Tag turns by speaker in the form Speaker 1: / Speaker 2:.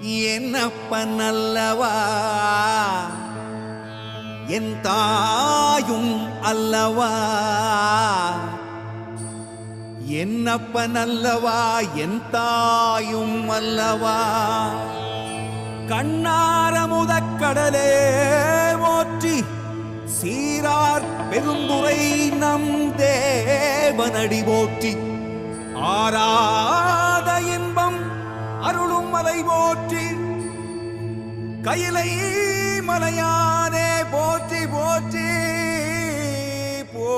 Speaker 1: என்னப்பன் அல்லவா என் தாயும் அல்லவா, என்னப்பன் அல்லவா என் தாயும் அல்லவா. கண்ணார முதக்கடலே போற்றி சீரார் பெருந்துரை நம் தேவனடி போற்றி. ஆராத இன்பம் அருளும் மலை போற்றி, கையிலை மலையானே போற்றி போற்றி போ